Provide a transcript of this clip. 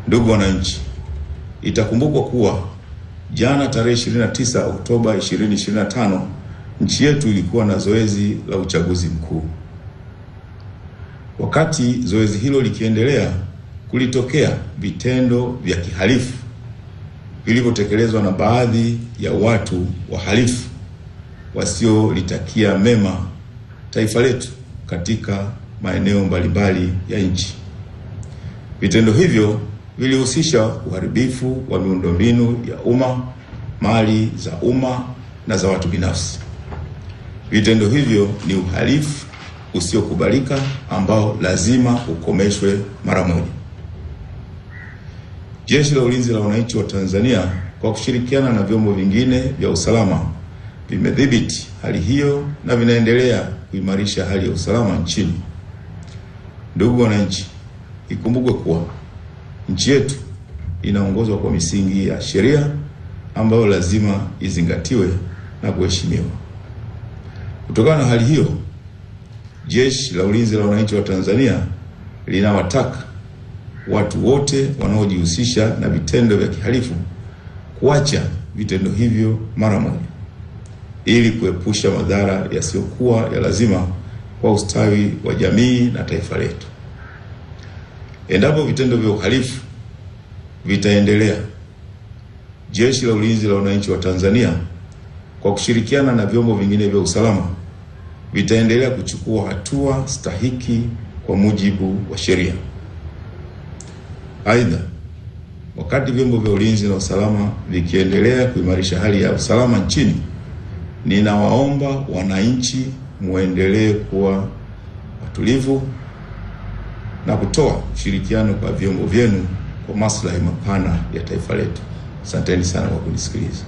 Ndugu wananchi, itakumbukwa kuwa jana tarehe 29 Oktoba 2025 nchi yetu ilikuwa na zoezi la uchaguzi mkuu. Wakati zoezi hilo likiendelea, kulitokea vitendo vya kihalifu vilivyotekelezwa na baadhi ya watu wahalifu wasiolitakia mema taifa letu katika maeneo mbalimbali ya nchi. Vitendo hivyo vilihusisha uharibifu wa miundombinu ya umma, mali za umma na za watu binafsi. Vitendo hivyo ni uhalifu usiokubalika ambao lazima ukomeshwe mara moja. Jeshi la Ulinzi la Wananchi wa Tanzania kwa kushirikiana na vyombo vingine vya usalama vimedhibiti hali hiyo na vinaendelea kuimarisha hali ya usalama nchini. Ndugu wananchi, ikumbukwe kuwa nchi yetu inaongozwa kwa misingi ya sheria ambayo lazima izingatiwe na kuheshimiwa. Kutokana na hali hiyo, Jeshi la Ulinzi la Wananchi wa Tanzania linawataka watu wote wanaojihusisha na vitendo vya kihalifu kuacha vitendo hivyo mara moja ili kuepusha madhara yasiyokuwa ya lazima kwa ustawi wa jamii na taifa letu. Endapo vitendo vya uhalifu vitaendelea, Jeshi la Ulinzi la Wananchi wa Tanzania kwa kushirikiana na vyombo vingine vya usalama vitaendelea kuchukua hatua stahiki kwa mujibu wa sheria. Aidha, wakati vyombo vya ulinzi na usalama vikiendelea kuimarisha hali ya usalama nchini, ninawaomba wananchi muendelee kuwa watulivu na kutoa ushirikiano kwa vyombo vyenu kwa maslahi mapana ya taifa letu. Asanteni sana kwa kunisikiliza.